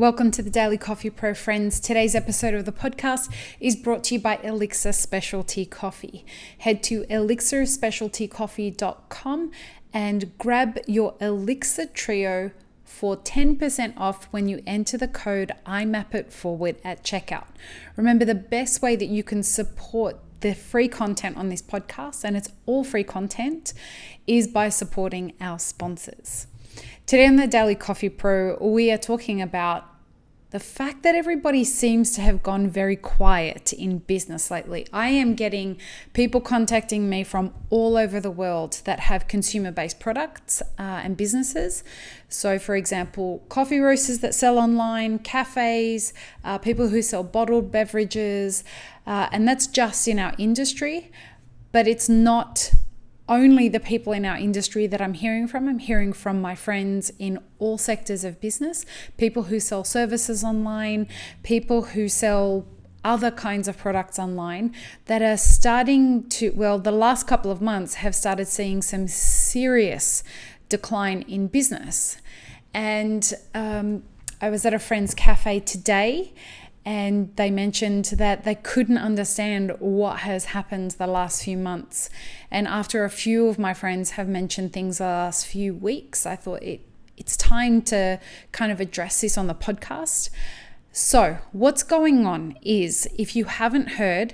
Welcome to the Daily Coffee Pro, friends. Today's episode of the podcast is brought to you by Elixir Specialty Coffee. Head to elixirspecialtycoffee.com and grab your Elixir Trio for 10% off when you enter the code IMAPITFORWARD at checkout. Remember, the best way that you can support the free content on this podcast, and it's all free content, is by supporting our sponsors. Today on the Daily Coffee Pro, we are talking about the fact that everybody seems to have gone very quiet in business lately. I am getting people contacting me from all over the world that have consumer-based products and businesses. So, for example, coffee roasters that sell online, cafes, people who sell bottled beverages, and that's just in our industry. But it's not only the people in our industry that I'm hearing from. I'm hearing from my friends in all sectors of business, people who sell services online, people who sell other kinds of products online that are starting to, the last couple of months have started seeing some serious decline in business. And I was at a friend's cafe today, and they mentioned that they couldn't understand what has happened the last few months. And after a few of my friends have mentioned things the last few weeks, I thought it's time to kind of address this on the podcast. So what's going on is, if you haven't heard,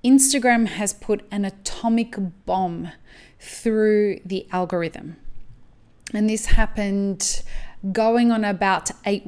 Instagram has put an atomic bomb through the algorithm. And this happened going on about 8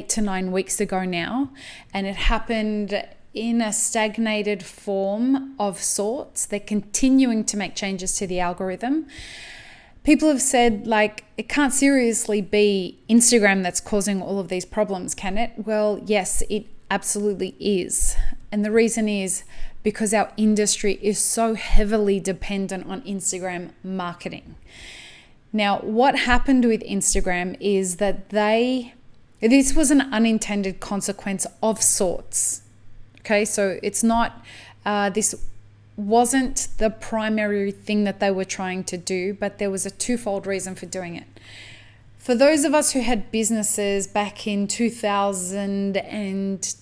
to 9 weeks ago now. And it happened in a stagnated form of sorts. They're continuing to make changes to the algorithm. People have said, it can't seriously be Instagram that's causing all of these problems, can it? Well, yes, it absolutely is. And the reason is because our industry is so heavily dependent on Instagram marketing. Now, what happened with Instagram is that this was an unintended consequence of sorts. Okay, so it's not, this wasn't the primary thing that they were trying to do, but there was a twofold reason for doing it. For those of us who had businesses back in 2000, and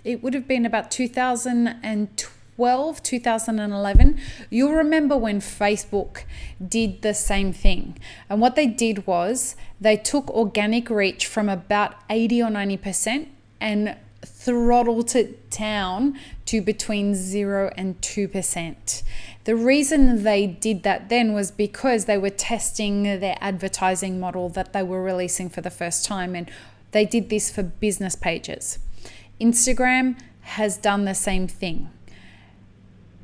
it would have been about 2011, you'll remember when Facebook did the same thing. And what they did was they took organic reach from about 80 or 90% and throttled it down to between 0 and 2%. The reason they did that then was because they were testing their advertising model that they were releasing for the first time, and they did this for business pages. Instagram has done the same thing.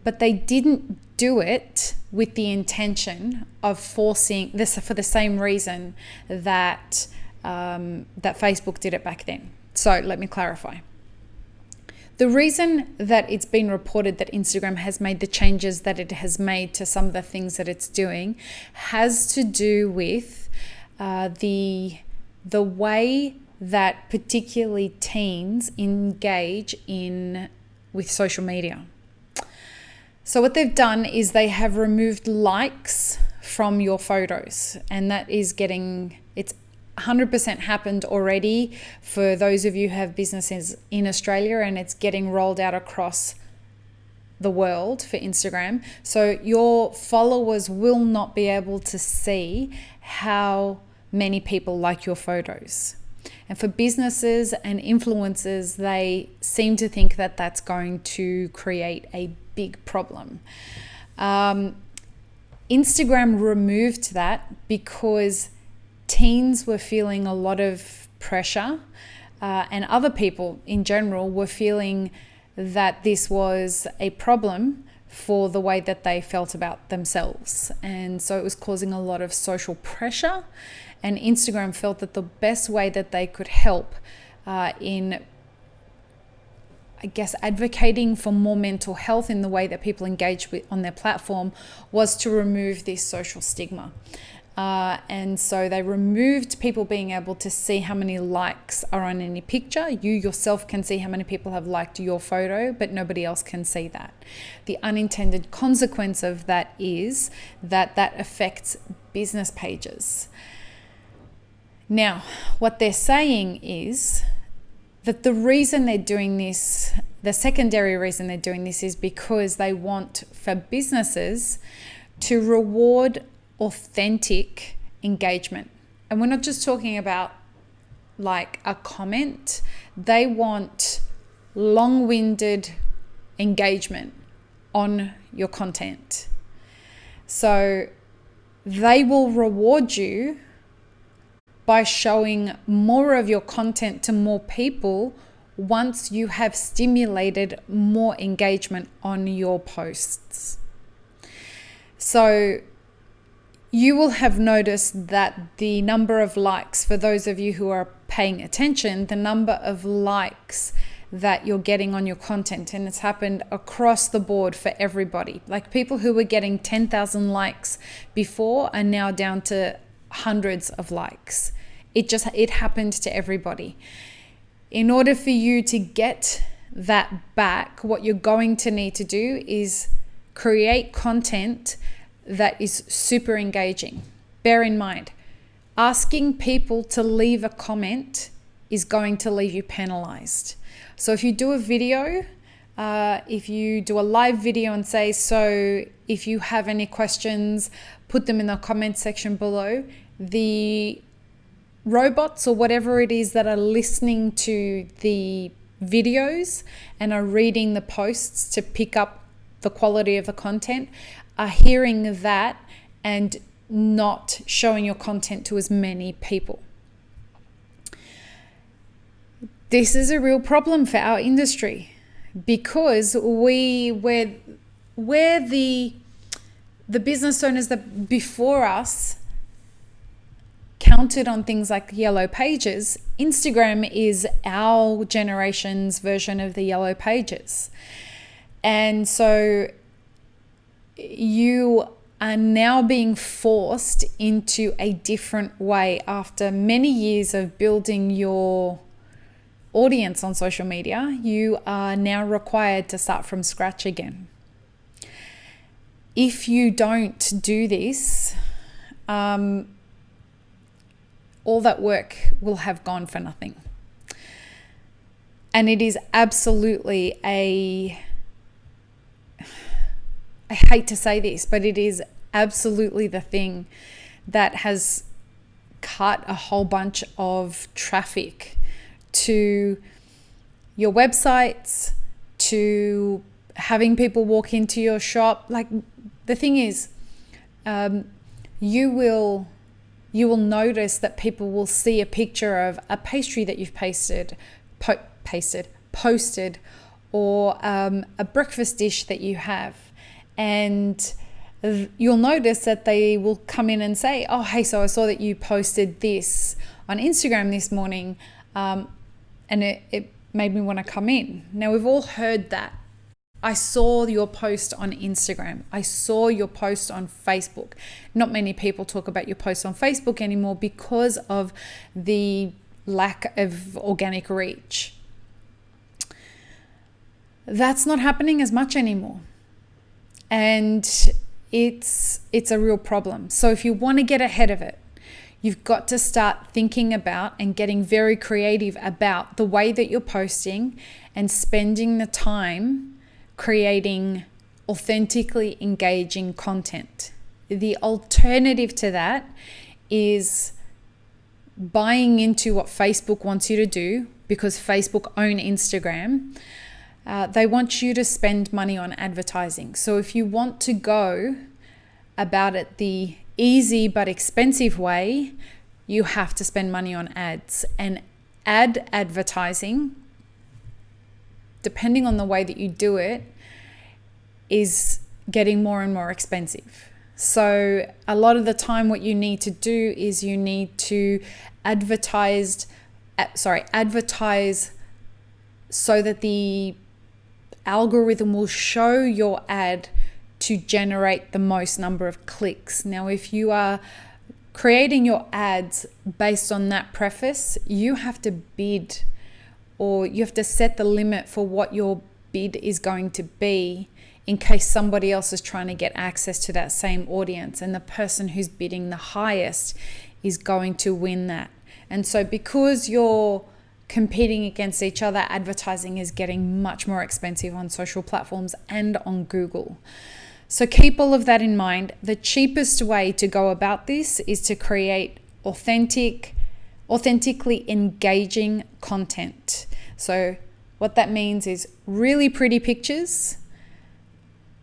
But they didn't do it with the intention of forcing this, for the same reason that that Facebook did it back then. So let me clarify. The reason that it's been reported that Instagram has made the changes that it has made to some of the things that it's doing has to do with the way that particularly teens engage with social media. So what they've done is they have removed likes from your photos, and that is it's 100% happened already for those of you who have businesses in Australia, and it's getting rolled out across the world for Instagram. So your followers will not be able to see how many people like your photos. And for businesses and influencers, they seem to think that that's going to create a big problem. Instagram removed that because teens were feeling a lot of pressure, and other people in general were feeling that this was a problem for the way that they felt about themselves. And so it was causing a lot of social pressure. And Instagram felt that the best way that they could help in advocating for more mental health in the way that people engage on their platform was to remove this social stigma. And so they removed people being able to see how many likes are on any picture. You yourself can see how many people have liked your photo, but nobody else can see that. The unintended consequence of that is that affects business pages. Now, what they're saying is that the reason they're doing this, the secondary reason they're doing this, is because they want for businesses to reward authentic engagement. And we're not just talking about like a comment, they want long-winded engagement on your content. So they will reward you by showing more of your content to more people once you have stimulated more engagement on your posts. So you will have noticed that the number of likes, for those of you who are paying attention, the number of likes that you're getting on your content, and it's happened across the board for everybody. Like people who were getting 10,000 likes before are now down to hundreds of likes. It happened to everybody. In order for you to get that back, what you're going to need to do is create content that is super engaging. Bear in mind, asking people to leave a comment is going to leave you penalized. So if you do a video, if you do a live video and say, so if you have any questions, put them in the comment section below, the robots or whatever it is that are listening to the videos and are reading the posts to pick up the quality of the content are hearing that and not showing your content to as many people. This is a real problem for our industry because we're the business owners that before us counted on things like Yellow Pages. Instagram is our generation's version of the Yellow Pages. And so you are now being forced into a different way after many years of building your audience on social media. You are now required to start from scratch again. If you don't do this, all that work will have gone for nothing. And it is absolutely I hate to say this, but it is absolutely the thing that has cut a whole bunch of traffic to your websites, to having people walk into your shop. Like the thing is, you will notice that people will see a picture of a pastry that you've posted, or a breakfast dish that you have. And you'll notice that they will come in and say, oh, hey, so I saw that you posted this on Instagram this morning, and it made me want to come in. Now, we've all heard that. I saw your post on Instagram. I saw your post on Facebook. Not many people talk about your post on Facebook anymore because of the lack of organic reach. That's not happening as much anymore. And it's a real problem. So if you want to get ahead of it, you've got to start thinking about and getting very creative about the way that you're posting and spending the time creating authentically engaging content. The alternative to that is buying into what Facebook wants you to do, because Facebook own Instagram. They want you to spend money on advertising. So if you want to go about it the easy but expensive way, you have to spend money on ads. And ad advertising, depending on the way that you do it, is getting more and more expensive. So a lot of the time what you need to do is you need to advertise so that the algorithm will show your ad to generate the most number of clicks. Now, if you are creating your ads based on that preface, you have to bid, or you have to set the limit for what your bid is going to be in case somebody else is trying to get access to that same audience, and the person who's bidding the highest is going to win that. And so because you're competing against each other, advertising is getting much more expensive on social platforms and on Google. So keep all of that in mind. The cheapest way to go about this is to create authentically engaging content. So what that means is really pretty pictures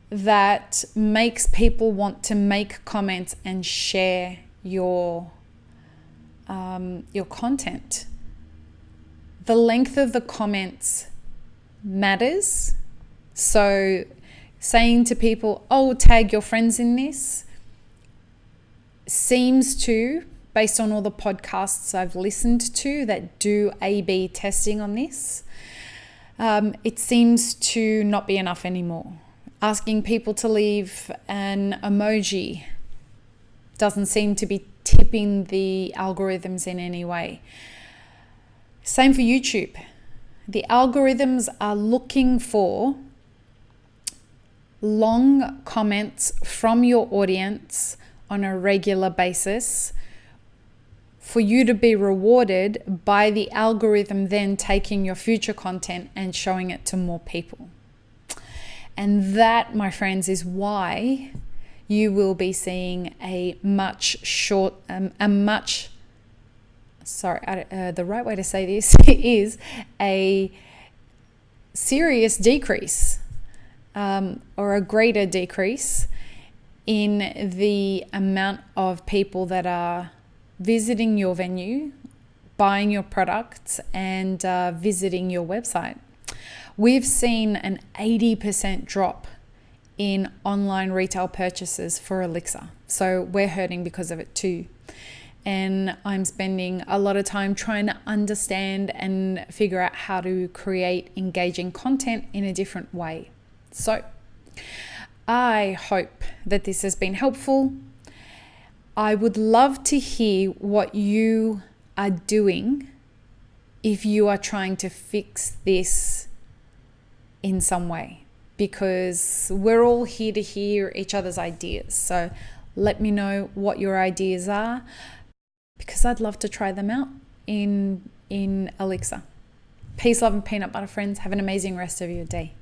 that makes people want to make comments and share your content. The length of the comments matters. So saying to people, oh, tag your friends in this, seems to, based on all the podcasts I've listened to that do A/B testing on this, it seems to not be enough anymore. Asking people to leave an emoji doesn't seem to be tipping the algorithms in any way. Same for YouTube. The algorithms are looking for long comments from your audience on a regular basis for you to be rewarded by the algorithm then taking your future content and showing it to more people. And that, my friends, is why you will be seeing the right way to say this is a serious decrease or a greater decrease in the amount of people that are visiting your venue, buying your products, and visiting your website. We've seen an 80% drop in online retail purchases for Elixir. So we're hurting because of it too. And I'm spending a lot of time trying to understand and figure out how to create engaging content in a different way. So I hope that this has been helpful. I would love to hear what you are doing if you are trying to fix this in some way, because we're all here to hear each other's ideas. So let me know what your ideas are, because I'd love to try them out in Elixir. Peace, love, and peanut butter, friends. Have an amazing rest of your day.